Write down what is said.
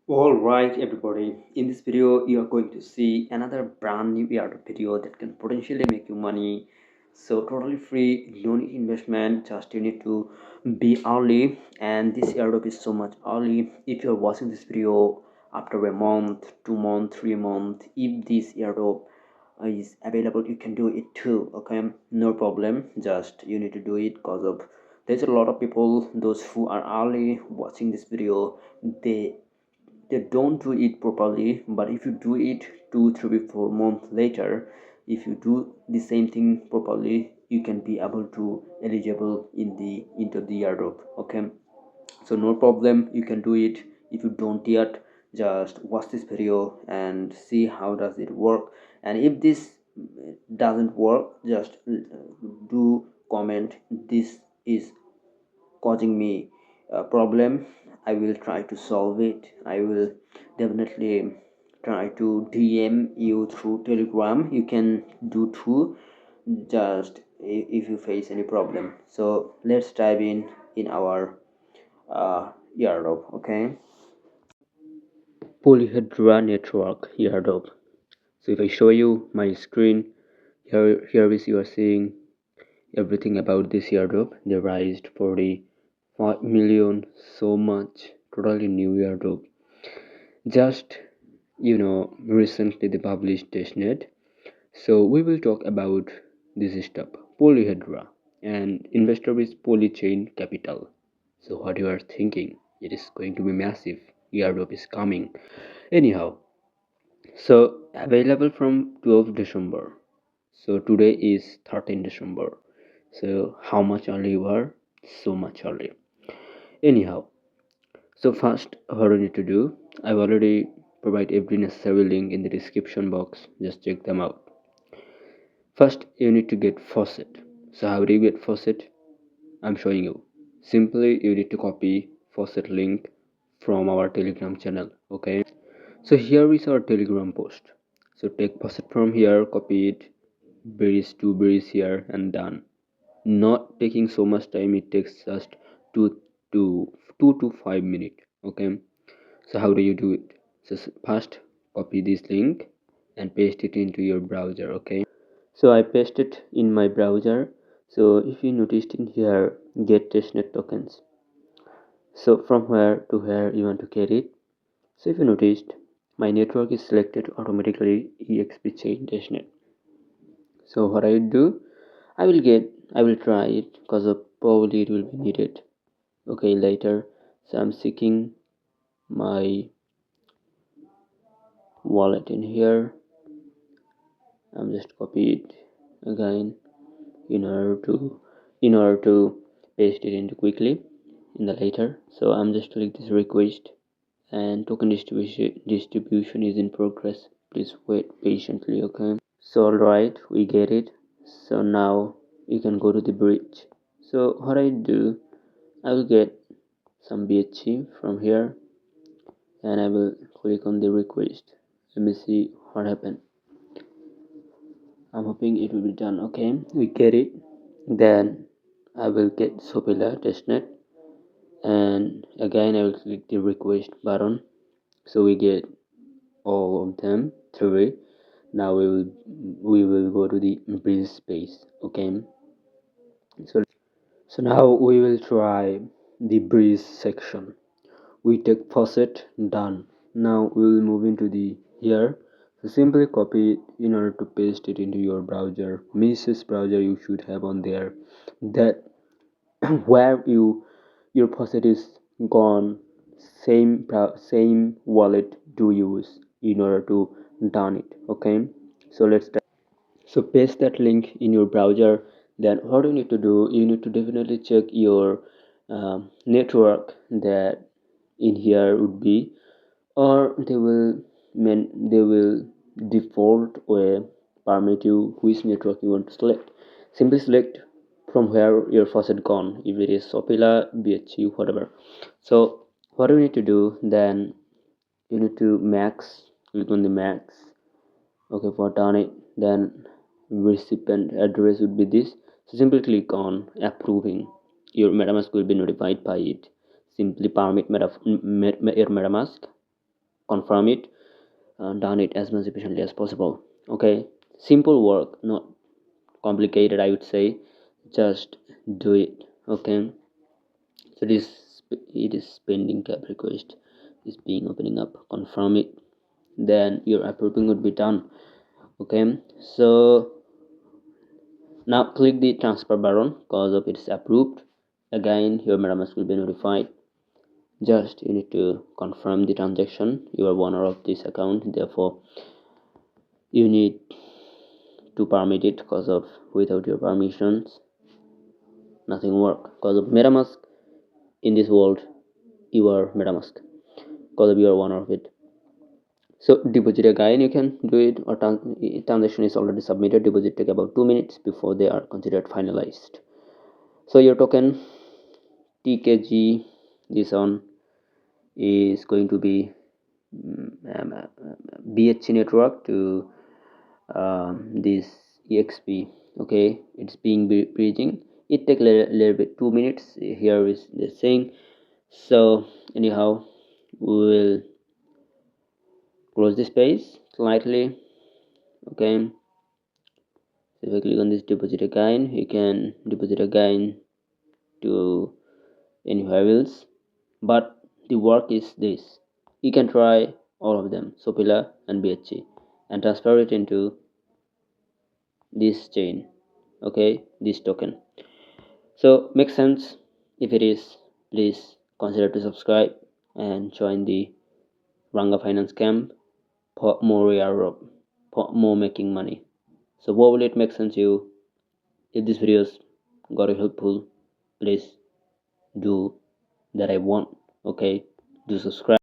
Alright everybody, in this video you are going to see another brand new airdrop video that can potentially make you money. So totally free, no need investment, just you need to be early, and this airdrop is so much early. If you are watching this video after a month, 2 months, 3 months, if this airdrop is available, you can do it too. Okay, no problem, just you need to do it because of there's a lot of people, those who are early watching this video, they don't do it properly. But if you do it 2 3 4 months later, if you do the same thing properly, you can be able to eligible into the airdrop. Okay, so no problem, you can do it. If you don't yet, just watch this video and see how does it work. And if this doesn't work, just do comment, this is causing me a problem. I will try to solve it. I will definitely try to DM you through Telegram. You can do too, just if you face any problem. So let's dive in our airdrop. Okay, Polyhedra Network airdrop. So if I show you my screen, here is you are seeing everything about this airdrop. They raised 45 million, so much, totally new airdrop. Just recently they published Testnet. So we will talk about this stuff. Polyhedra, and investor is Polychain Capital. So what you are thinking? It is going to be massive. Airdrop is coming. Anyhow, so available from 12 December. So today is 13 December. So how much early you are? So much early. Anyhow, so first what we need to do, I've already provide every necessary link in the description box. Just check them out. First you need to get Faucet. So how do you get Faucet? I'm showing you. Simply you need to copy Faucet link from our Telegram channel. Okay, so here is our Telegram post. So take Faucet from here, copy it, berries to berries here, and done. Not taking so much time, it takes just 2 to 5 minutes. Okay, so how do you do it? So first copy this link and paste it into your browser. Okay, so I paste it in my browser. So if you noticed in here, get testnet tokens, so from where to where you want to get it. So if you noticed, my network is selected automatically, EXPchain testnet. So what I do, I will try it because probably it will be needed, okay, later. So I'm seeking my wallet in here. I'm just copy it again in order to paste it into quickly in the later. So I'm just click this request, and token distribution is in progress. Please wait patiently. Okay, so alright, we get it. So now you can go to the bridge. So what I do, I will get some BHC from here, and I will click on the request. Let me see what happened. I'm hoping it will be done. Okay, we get it. Then I will get Sopila testnet, and again I will click the request button. So we get all of them three. Now we will go to the bridge space. Okay, so now we will try the bridge section. We take Faucet, done. Now we will move into the here. So simply copy it in order to paste it into your browser. Mrs. browser you should have on there, that where your Faucet is gone, same wallet to use in order to done it. Okay, so let's start. So paste that link in your browser. Then what you need to do, you need to definitely check your network, that in here would be, or they will default or permit you which network you want to select. Simply select from where your faucet gone, if it is Sopila, BHU, whatever. So what do you need to do, then you need to max, click on the max. Okay, for done it, then recipient address would be this. So simply click on approving. Your MetaMask will be notified by it. Simply permit your MetaMask, confirm it, done it as much efficiently as possible. Okay, simple work, not complicated, I would say. Just do it. Okay, so it is pending cap request is being opening up. Confirm it, then your approving would be done. Okay, so now click the transfer button because of it's approved. Again, your MetaMask will be notified. Just you need to confirm the transaction. You are owner of this account, therefore you need to permit it, because of without your permissions nothing work. Because of MetaMask in this world, you are MetaMask because of you are owner of it. So deposit again, you can do it, or transaction is already submitted. Deposit take about 2 minutes before they are considered finalized. So your token TKG, this one is going to be BHC network to this EXP. Okay, it's being bridging. It take a little bit 2 minutes. Here is the thing. So anyhow, we will close this page slightly. Okay, so if I click on this deposit again, you can deposit again to anywhere else, but the work is this. You can try all of them, Sopila and BHC, and transfer it into this chain. Okay, this token. So makes sense. If it is, please consider to subscribe and join the Ranga Finance camp for more airdrop, for more making money. So what will it make sense to you? If this videos got you helpful, please do that I want. Okay, do subscribe.